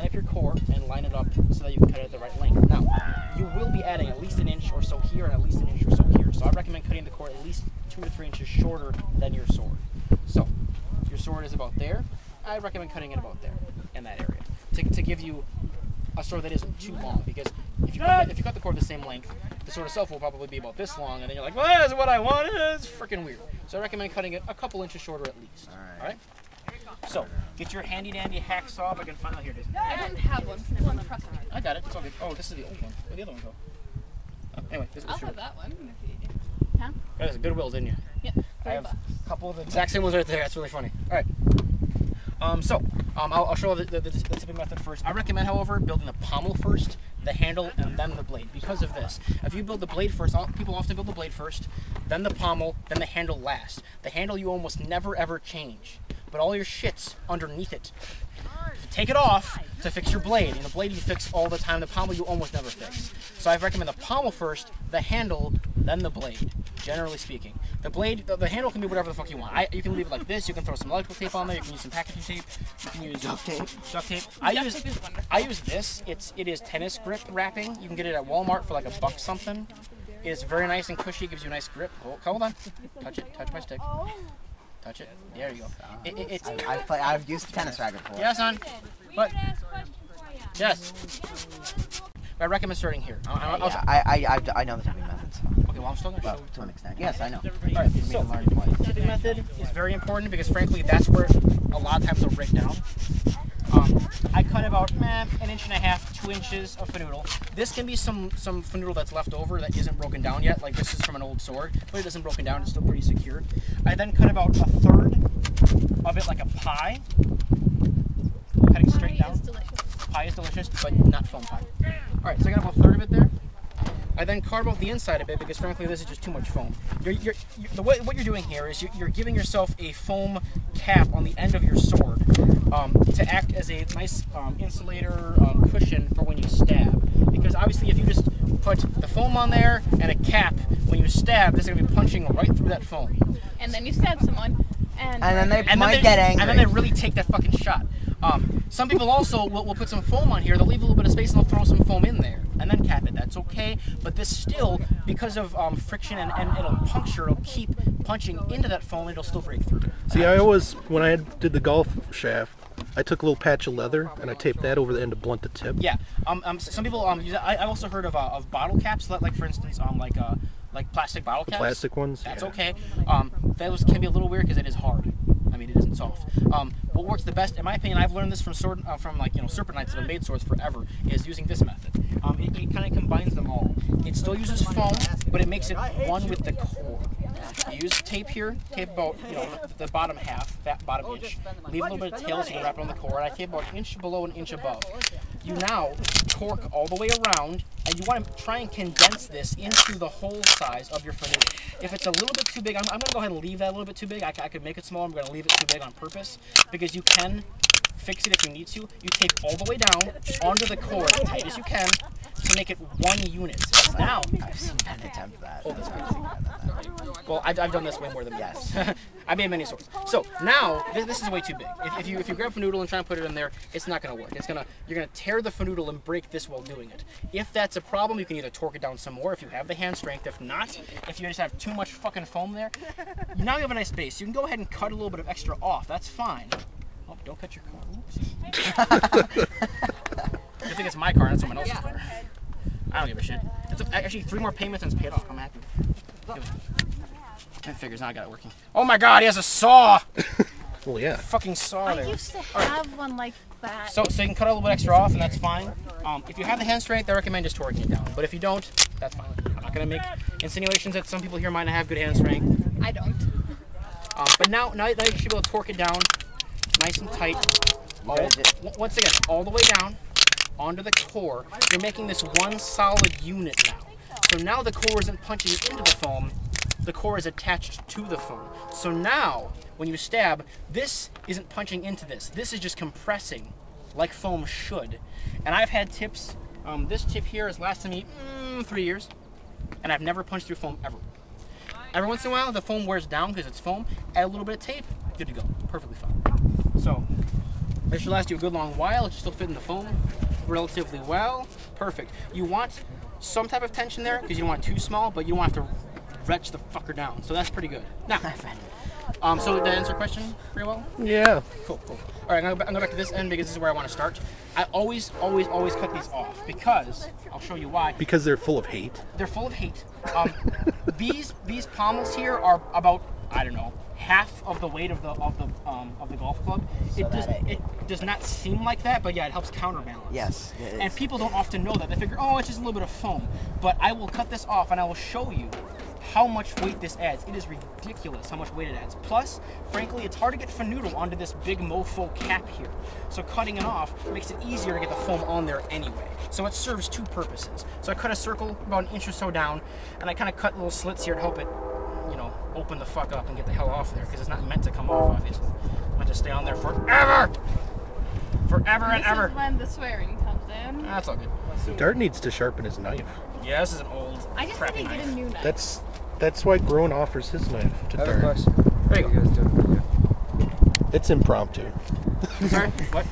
line up your core and line it up so that you can cut it at the right length. Now, you will be adding at least an inch or so here and at least an inch or so here. So I recommend cutting the core at least 2 to 3 inches shorter than your sword. So your sword is about there. I recommend cutting it about there in that area to give you a sword that isn't too long, because if you cut the cord the same length, the sword itself will probably be about this long, and then you're like, well, that's what I want. It's freaking weird. So I recommend cutting it a couple inches shorter at least. All right? So get your handy dandy hacksaw. If I can find out, here it is. I didn't have one. It's on the press. I got it. It's all good. Oh, this is the old one. Where'd the other one go? Oh, anyway, this is I'll have that one if you do. Huh? That was a Goodwill, didn't you? Yep. I have a couple of the exact same ones right there. That's really funny. All right. I'll show the tipping method first. I recommend, however, building the pommel first, the handle, and then the blade because of this. If you build the blade first, people often build the blade first, then the pommel, then the handle last. The handle you almost never ever change, but all your shit's underneath it. If you take it off to fix your blade, and the blade you fix all the time, the pommel you almost never fix. So I recommend the pommel first, the handle, then the blade, generally speaking. The blade, the handle can be whatever the fuck you want. You can leave it like this, you can throw some electrical tape on there, you can use some packaging tape, you can use duct tape. I use this, it is tennis grip wrapping. You can get it at Walmart for like $1 something. It is very nice and cushy, it gives you a nice grip. Hold on, touch it, touch my stick. Touch it. There you go. I've used a tennis racket before. Yeah, son. But yes. I recommend starting here. I know the tipping method. So. Okay, well I'm still going to show to an extent. Yes, I know. All right, so the tipping method is very important because frankly that's where a lot of times they'll break down. I cut about 1.5 inches, 2 inches of finoodle. This can be some finoodle that's left over that isn't broken down yet. Like this is from an old sword, but it isn't broken down. It's still pretty secure. I then cut about 1/3 of it like a pie, cutting straight down. Pie is delicious, but not foam pie. All right, so I got about 1/3 of it there. I then carve out the inside a bit because frankly this is just too much foam. What you're doing here is you're giving yourself a foam cap on the end of your sword to act as a nice insulator cushion for when you stab. Because obviously if you just put the foam on there and a cap, when you stab, this is going to be punching right through that foam. And then you stab someone, and then they might get angry. And then they really take that fucking shot. Some people also will put some foam on here, they'll leave a little bit of space and they'll throw some foam in there and then cap it. That's okay, but this still, because of friction and it'll puncture, it'll keep punching into that foam, it'll still break through. See, when I did the golf shaft, I took a little patch of leather and I taped that over the end to blunt the tip. Yeah, some people use that. I've also heard of bottle caps, like for instance, like plastic bottle caps. Plastic ones? That's okay. Those can be a little weird because it is hard. I mean, it isn't soft. What works the best, in my opinion, I've learned this from serpent knights that have made swords forever, is using this method. It kind of combines them all. It still uses foam, but it makes it one with the core. You use tape here, tape about the bottom half, that bottom inch. Leave a little bit of tail so you can wrap it on the core, and I tape about 1 inch below, 1 inch above. You now torque all the way around, and you want to try and condense this into the whole size of your finoodle. If it's a little bit too big, I'm going to go ahead and leave that a little bit too big. I could make it smaller. I'm going to leave it too big on purpose because you can fix it if you need to. You tape all the way down onto the core as tight as you can to make it one unit. Now, I've seen Ben attempt that. Oh, that's crazy. Well, I've done this way more than yes. I made many swords. So now this is way too big. If you grab finoodle and try and put it in there, it's not going to work. You're going to tear the finoodle and break this while doing it. If that's a problem, you can either torque it down some more if you have the hand strength. If not, if you just have too much fucking foam there, now you have a nice base. You can go ahead and cut a little bit of extra off. That's fine. Oh, don't cut your car. Oops. I think it's my car, not someone else's car. I don't give a shit. It's actually 3 more payments and it's paid off. I'm happy. It figures now I got it working. Oh my god, he has a saw! Well, yeah. Fucking saw there. I used to have one like that. So you can cut a little bit extra off and that's fine. If you have the hand strength, I recommend just torquing it down. But if you don't, that's fine. I'm not going to make insinuations that some people here might not have good hand strength. I don't. But now you should be able to torque it down nice and tight. Once again, all the way down onto the core. You're making this one solid unit now. So now the core isn't punching into the foam, the core is attached to the foam. So now, when you stab, this isn't punching into this. This is just compressing like foam should. And I've had tips, this tip here has lasted me 3 years, and I've never punched through foam ever. Every once in a while, the foam wears down because it's foam. Add a little bit of tape, good to go, perfectly fine. So, This should last you a good long while. It should still fit in the foam relatively well. Perfect. You want some type of tension there because you don't want it too small, but you don't have to retch the fucker down. So that's pretty good. Now, so did that answer your question pretty well? Yeah. Cool. All right, I'm going back to this end because this is where I want to start. I always cut these off because I'll show you why. Because they're full of hate. They're full of hate. These pommels here are about, I don't know, half of the weight of the golf club. It does not seem like that, but yeah, it helps counterbalance. Yes. And people don't often know that. They figure, oh, it's just a little bit of foam. But I will cut this off and I will show you how much weight this adds. It is ridiculous how much weight it adds. Plus, frankly, it's hard to get fanoodle onto this big mofo cap here. So cutting it off makes it easier to get the foam on there anyway. So it serves two purposes. So I cut a circle about an inch or so down, and I kind of cut little slits here to help it, you know, open the fuck up and get the hell off there, because it's not meant to come off, obviously. It's meant to stay on there forever! Forever and ever. This is when the swearing comes in. That's all good. Dart needs to sharpen his knife. Yeah, this is an old, I just had crappy to get a knife. new knife. That's why Groen offers his knife to I have a Dart. question. There you What are you guys doing? It's impromptu. Sorry? What?